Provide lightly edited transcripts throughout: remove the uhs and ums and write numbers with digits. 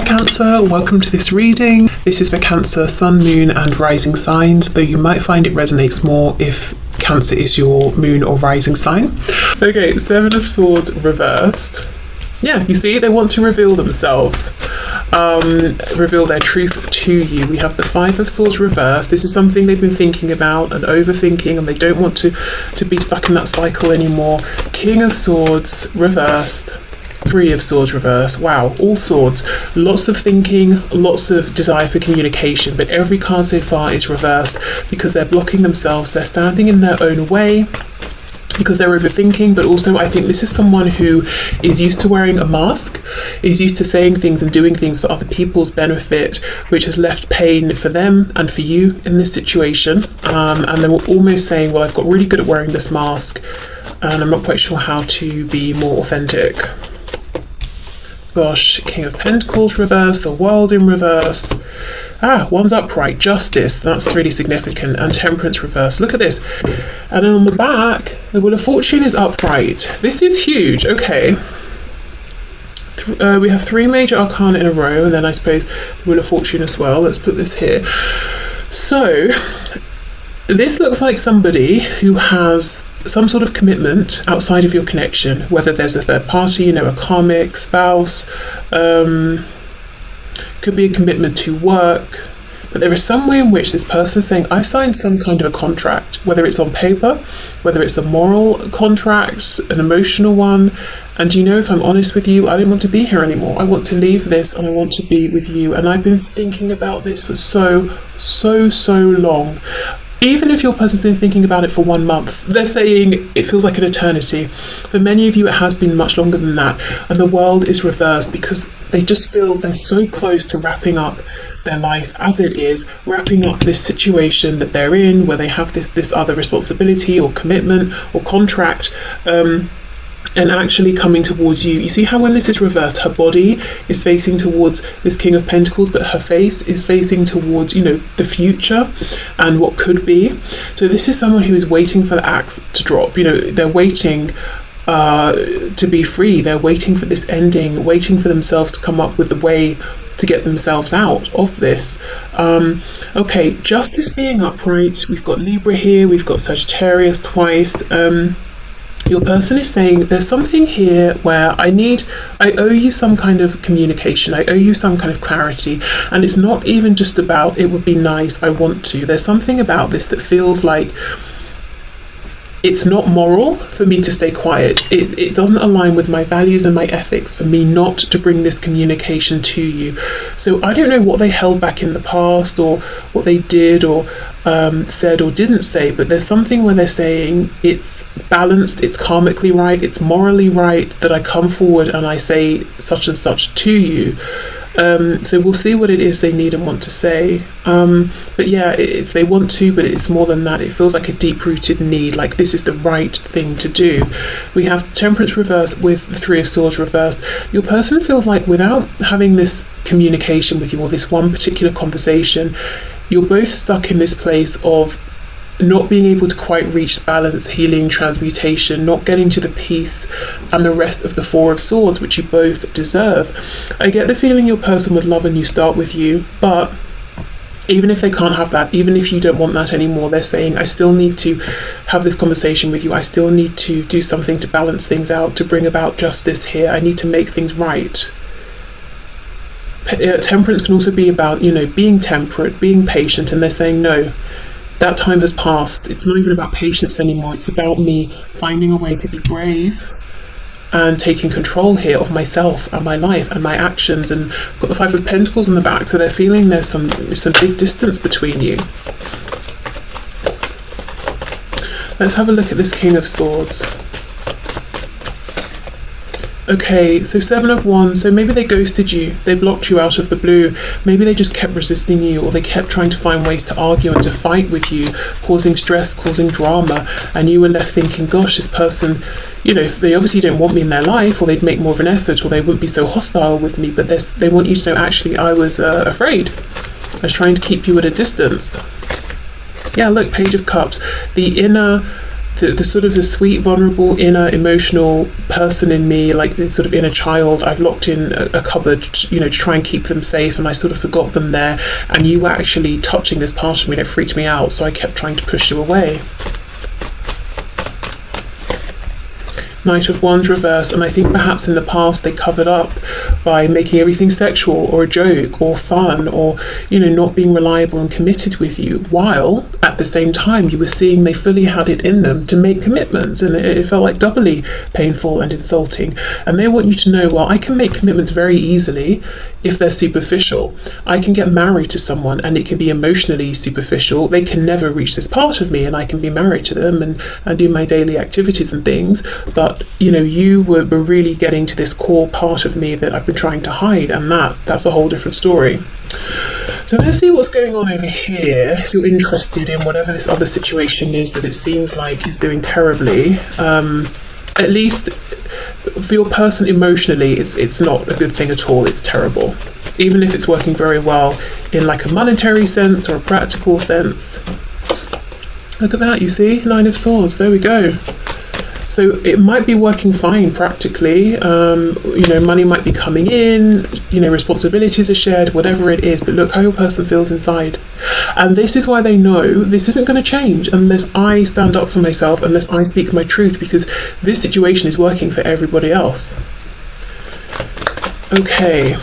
Cancer, welcome to this reading. This is for Cancer, Sun, Moon and Rising signs, though you might find it resonates more if Cancer is your moon or rising sign. Okay, Seven of Swords reversed. Yeah, you see, they want to reveal themselves, reveal their truth to you. We have the Five of Swords reversed. This is something they've been thinking about and overthinking, and they don't want to be stuck in that cycle anymore. King of Swords reversed. Three of Swords reversed. Wow, all swords. Lots of thinking, lots of desire for communication, but every card so far is reversed because they're blocking themselves. They're standing in their own way because they're overthinking, but also I think this is someone who is used to wearing a mask, is used to saying things and doing things for other people's benefit, which has left pain for them and for you in this situation. And they were almost saying, well, I've got really good at wearing this mask and I'm not quite sure how to be more authentic. Gosh, King of Pentacles reversed, the World in reverse. One's upright, Justice, that's really significant, and Temperance reversed. Look at this. And then on the back, the Wheel of Fortune is upright. This is huge. Okay. We have three major arcana in a row, and then I suppose the Wheel of Fortune as well. Let's put this here. So, this looks like somebody who has some sort of commitment outside of your connection, whether there's a third party, a karmic, spouse, could be a commitment to work, but there is some way in which this person is saying, I've signed some kind of a contract, whether it's on paper, whether it's a moral contract, an emotional one, and if I'm honest with you, I don't want to be here anymore. I want to leave this and I want to be with you. And I've been thinking about this for so long. Even if your person's been thinking about it for 1 month, they're saying it feels like an eternity. For many of you, it has been much longer than that. And the World is reversed because they just feel they're so close to wrapping up their life as it is, wrapping up this situation that they're in, where they have this other responsibility or commitment or contract, and actually coming towards you. You see how when this is reversed, her body is facing towards this King of Pentacles, but her face is facing towards, the future and what could be. So this is someone who is waiting for the axe to drop. They're waiting to be free. They're waiting for this ending, waiting for themselves to come up with the way to get themselves out of this. Okay, Justice being upright. We've got Libra here. We've got Sagittarius twice. Your person is saying there's something here where I owe you some kind of communication, I owe you some kind of clarity, and it's not even just about it would be nice, I want to. There's something about this that feels like it's not moral for me to stay quiet. It doesn't align with my values and my ethics for me not to bring this communication to you. So I don't know what they held back in the past or what they did or said or didn't say, but there's something where they're saying it's balanced, it's karmically right, it's morally right that I come forward and I say such and such to you. So we'll see what it is they need and want to say. But yeah, they want to, but it's more than that. It feels like a deep-rooted need, like this is the right thing to do. We have Temperance reversed with the Three of Swords reversed. Your person feels like without having this communication with you or this one particular conversation, you're both stuck in this place of not being able to quite reach balance, healing, transmutation, not getting to the peace and the rest of the Four of Swords, which you both deserve. I get the feeling your person would love a new start with you, but even if they can't have that, even if you don't want that anymore, they're saying, I still need to have this conversation with you. I still need to do something to balance things out, to bring about justice here. I need to make things right. Temperance can also be about, being temperate, being patient, and they're saying, no, that time has passed. It's not even about patience anymore. It's about me finding a way to be brave and taking control here of myself and my life and my actions. And I've got the Five of Pentacles in the back, so they're feeling there's some big distance between you. Let's have a look at this King of Swords. Okay, so Seven of Wands, so maybe they ghosted you, they blocked you out of the blue, maybe they just kept resisting you, or they kept trying to find ways to argue and to fight with you, causing stress, causing drama, and you were left thinking, gosh, this person, if they obviously don't want me in their life, or they'd make more of an effort, or they wouldn't be so hostile with me, but they want you to know, actually, I was afraid. I was trying to keep you at a distance. Yeah, look, Page of Cups, the inner the sort of the sweet, vulnerable, inner, emotional person in me, like the sort of inner child, I've locked in a cupboard, to try and keep them safe, and I sort of forgot them there, and you were actually touching this part of me, and it freaked me out, so I kept trying to push you away. Knight of Wands reversed, and I think perhaps in the past they covered up by making everything sexual or a joke or fun, or not being reliable and committed with you, while at the same time you were seeing they fully had it in them to make commitments, and it felt like doubly painful and insulting. And they want you to know, well, I can make commitments very easily if they're superficial. I can get married to someone and it can be emotionally superficial. They can never reach this part of me, and I can be married to them and do my daily activities and things, but you were really getting to this core part of me that I've been trying to hide, and that's a whole different story. So let's see what's going on over here. If you're interested in whatever this other situation is that it seems like is doing terribly, at least for your person emotionally, it's not a good thing at all. It's terrible, even if it's working very well in like a monetary sense or a practical sense. Look at that, you see, 9 of Swords, there we go. So it might be working fine practically, money might be coming in, responsibilities are shared, whatever it is, but look how your person feels inside. And this is why they know this isn't going to change unless I stand up for myself, unless I speak my truth, because this situation is working for everybody else. Okay,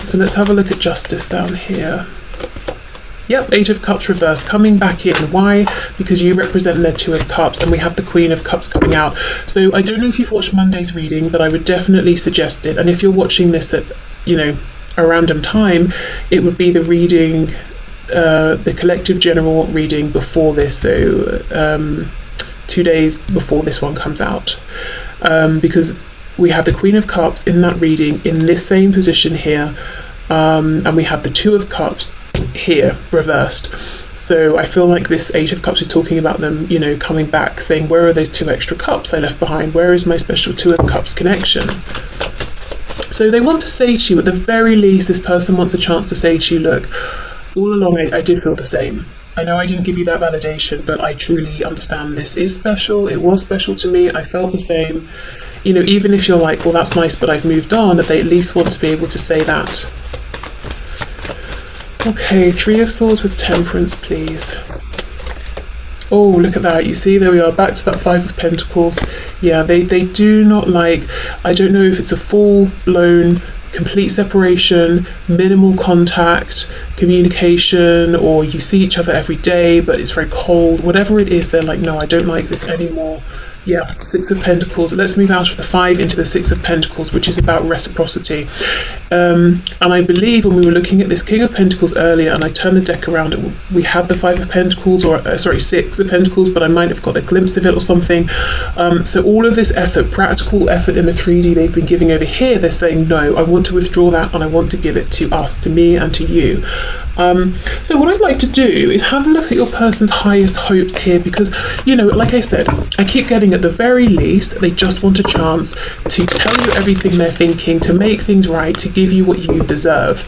so let's have a look at justice down here. Yep, 8 of Cups reversed, coming back in. Why? Because you represent their 2 of Cups, and we have the Queen of Cups coming out. So I don't know if you've watched Monday's reading, but I would definitely suggest it. And if you're watching this at, a random time, it would be the reading, the collective general reading before this, so 2 days before this one comes out. Because we have the Queen of Cups in that reading in this same position here, and we have the 2 of Cups here reversed. So I feel like this 8 of Cups is talking about them, coming back, saying, where are those 2 extra cups I left behind? Where is my special 2 of Cups connection? So they want to say to you, at the very least, this person wants a chance to say to you, look, all along I did feel the same. I know I didn't give you that validation, but I truly understand this is special. It was special to me. I felt the same. Even if you're like, well, that's nice, but I've moved on, that they at least want to be able to say that. Okay, 3 of Swords with Temperance, please. Oh, look at that. You see, there we are, back to that 5 of Pentacles. Yeah, they do not like, I don't know if it's a full-blown, complete separation, minimal contact, communication, or you see each other every day, but it's very cold. Whatever it is, they're like, no, I don't like this anymore. Yeah, 6 of Pentacles. Let's move out of the 5 into the 6 of Pentacles, which is about reciprocity. And I believe when we were looking at this King of Pentacles earlier, and I turned the deck around, we had the 5 of Pentacles, or 6 of Pentacles, but I might have got a glimpse of it or something. So all of this effort, practical effort in the 3D they've been giving over here, they're saying, no, I want to withdraw that, and I want to give it to us, to me and to you. So what I'd like to do is have a look at your person's highest hopes here, because, like I said, I keep getting at the very least, they just want a chance to tell you everything they're thinking, to make things right, to give you what you deserve.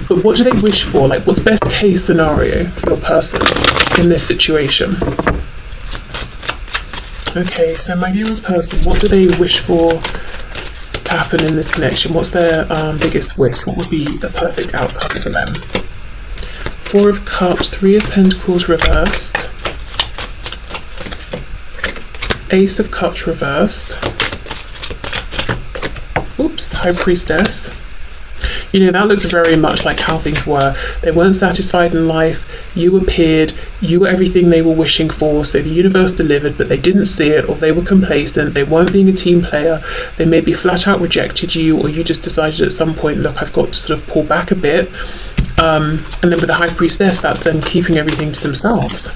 But what do they wish for? Like, what's best case scenario for your person in this situation? Okay, so my viewer's person, what do they wish for to happen in this connection? What's their biggest wish? What would be the perfect outcome for them? 4 of Cups, 3 of Pentacles reversed, Ace of Cups reversed, oops, High Priestess. That looks very much like how things were. They weren't satisfied in life, you appeared, you were everything they were wishing for, so the universe delivered, but they didn't see it, or they were complacent, they weren't being a team player, they maybe flat out rejected you, or you just decided at some point, look, I've got to sort of pull back a bit. And then with the High Priestess, that's them keeping everything to themselves.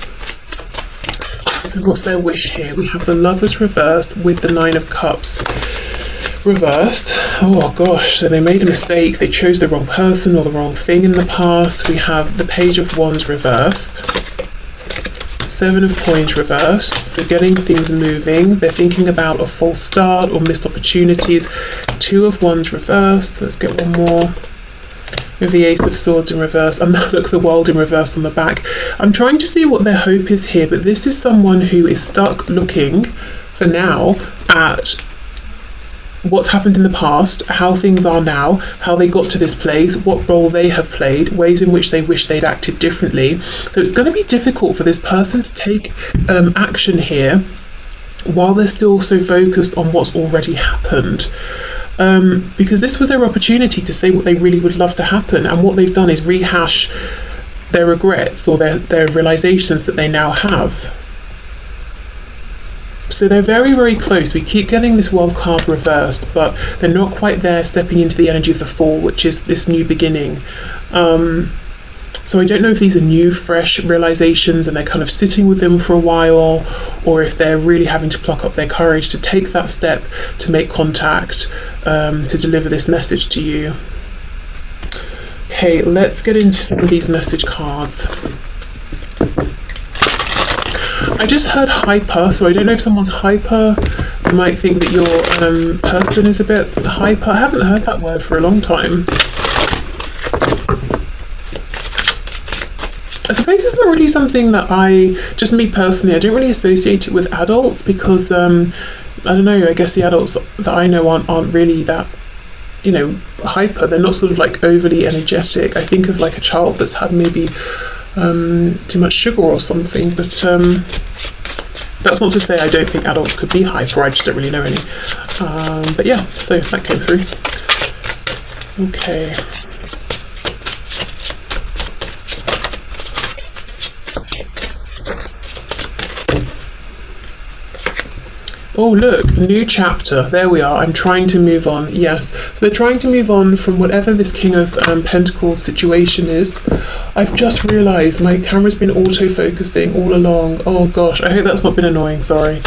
So what's their wish here? We have the Lovers reversed with the 9 of Cups reversed. Oh gosh, so they made a mistake. They chose the wrong person or the wrong thing in the past. We have the Page of Wands reversed. 7 of Coins reversed. So getting things moving. They're thinking about a false start or missed opportunities. 2 of Wands reversed. Let's get one more. with the Ace of Swords in reverse, and look, the World in reverse on the back. I'm trying to see what their hope is here, but this is someone who is stuck looking for now at what's happened in the past, how things are now, how they got to this place, what role they have played, ways in which they wish they'd acted differently. So it's going to be difficult for this person to take action here while they're still so focused on what's already happened. Because this was their opportunity to say what they really would love to happen, and what they've done is rehash their regrets or their realizations that they now have. So they're very, very close. We keep getting this World card reversed, but they're not quite there, stepping into the energy of the Fool, which is this new beginning. So I don't know if these are new, fresh realizations and they're kind of sitting with them for a while, or if they're really having to pluck up their courage to take that step, to make contact, to deliver this message to you. Okay, let's get into some of these message cards. I just heard hyper, so I don't know if someone's hyper. You might think that your person is a bit hyper. I haven't heard that word for a long time. I suppose it's not really something that just me personally, I don't really associate it with adults, because I don't know, I guess the adults that I know aren't really that, hyper. They're not sort of like overly energetic. I think of like a child that's had maybe too much sugar or something, but that's not to say I don't think adults could be hyper. I just don't really know any. But yeah, so that came through. Okay. Oh look, new chapter. There we are. I'm trying to move on. Yes. So they're trying to move on from whatever this King of Pentacles situation is. I've just realised my camera's been auto-focusing all along. Oh gosh, I hope that's not been annoying, sorry.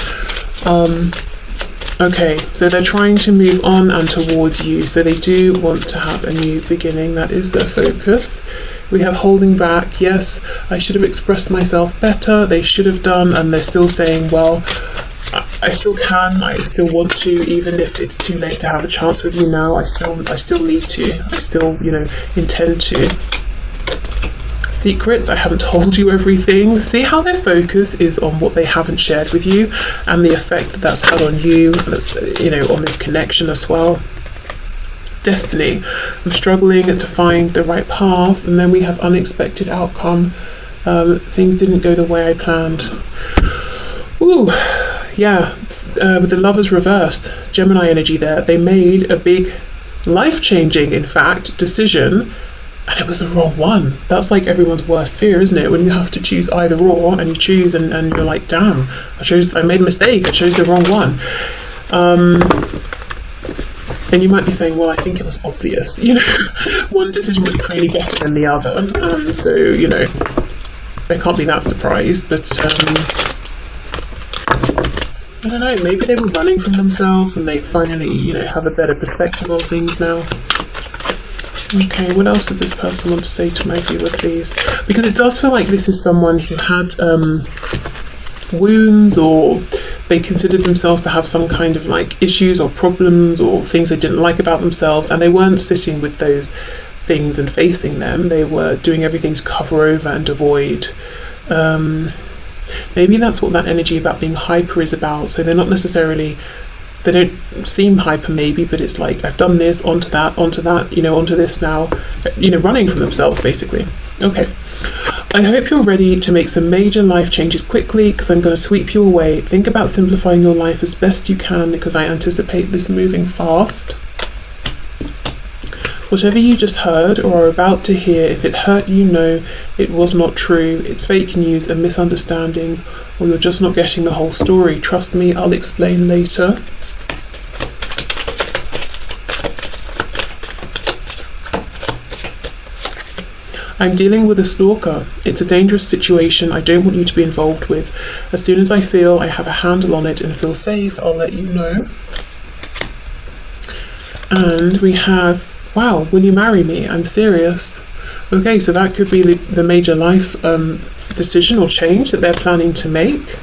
Okay, so they're trying to move on and towards you. So they do want to have a new beginning. That is their focus. We have holding back. Yes, I should have expressed myself better. They should have done. And they're still saying, well, I still can, I still want to, even if it's too late to have a chance with you now. I still need to. I still, intend to. Secrets, I haven't told you everything. See how their focus is on what they haven't shared with you, and the effect that that's had on you, that's, on this connection as well. Destiny, I'm struggling to find the right path, and then we have unexpected outcome. Things didn't go the way I planned. Ooh. Yeah, with the Lovers reversed, Gemini energy there. They made a big, life-changing, in fact, decision, and it was the wrong one. That's like everyone's worst fear, isn't it? When you have to choose either or, and you choose, and you're like, damn, I made a mistake, I chose the wrong one. And you might be saying, well, I think it was obvious. One decision was clearly better than the other, so, they can't be that surprised, but... I don't know, maybe they were running from themselves and they finally, have a better perspective on things now. Okay, what else does this person want to say to my viewer, please? Because it does feel like this is someone who had wounds, or they considered themselves to have some kind of like issues or problems or things they didn't like about themselves, and they weren't sitting with those things and facing them. They were doing everything to cover over and avoid. Maybe that's what that energy about being hyper is about. So they're not necessarily, they don't seem hyper maybe, but it's like, I've done this, onto that, onto this now, running from themselves basically. Okay, I hope you're ready to make some major life changes quickly, because I'm going to sweep you away. Think about simplifying your life as best you can, because I anticipate this moving fast. Whatever you just heard or are about to hear, if it hurt you, know it was not true. It's fake news, a misunderstanding, or you're just not getting the whole story. Trust me, I'll explain later. I'm dealing with a stalker. It's a dangerous situation I don't want you to be involved with. As soon as I feel I have a handle on it and feel safe, I'll let you know. And we have, wow, will you marry me? I'm serious. Okay, so that could be the major life decision or change that they're planning to make.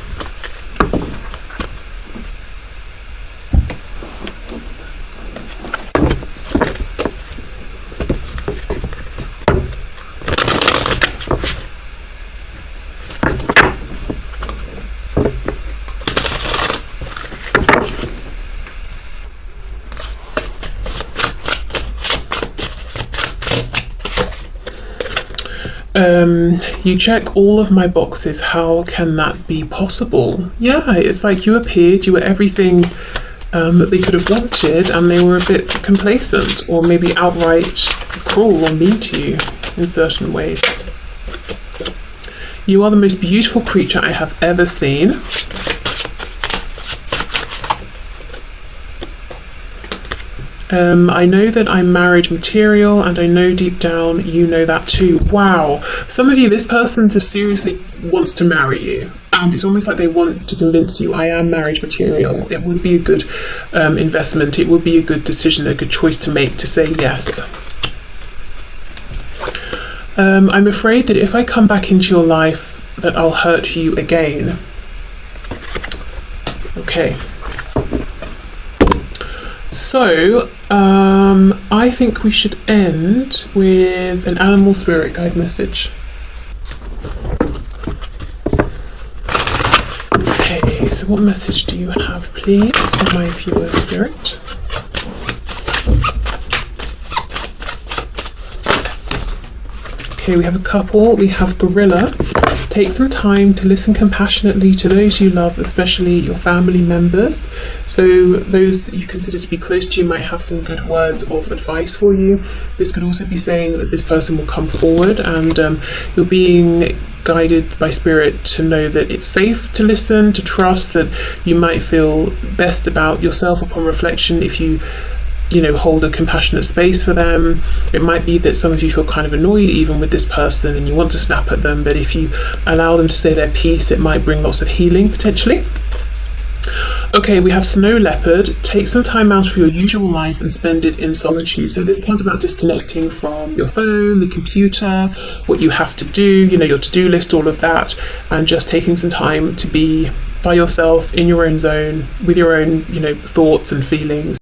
You check all of my boxes. How can that be possible? Yeah, it's like you appeared, you were everything that they could have wanted, and they were a bit complacent or maybe outright cruel or mean to you in certain ways. You are the most beautiful creature I have ever seen. I know that I'm marriage material, and I know deep down you know that too. Wow. Some of you, this person just seriously wants to marry you, and it's almost like they want to convince you, I am marriage material. It would be a good investment. It would be a good decision, a good choice to make, to say yes. I'm afraid that if I come back into your life, that I'll hurt you again. Okay. So, I think we should end with an animal spirit guide message. Okay, so what message do you have, please, for my viewer spirit? Okay, we have a couple. We have gorilla. Take some time to listen compassionately to those you love, especially your family members. So those you consider to be close to you might have some good words of advice for you. This could also be saying that this person will come forward, and you're being guided by spirit to know that it's safe to listen, to trust that you might feel best about yourself upon reflection if you hold a compassionate space for them. It might be that some of you feel kind of annoyed even with this person and you want to snap at them, but if you allow them to say their piece, it might bring lots of healing potentially. Okay, we have snow leopard. Take some time out of your usual life and spend it in solitude. So this part's about disconnecting from your phone, the computer, what you have to do, your to-do list, all of that, and just taking some time to be by yourself in your own zone with your own, thoughts and feelings.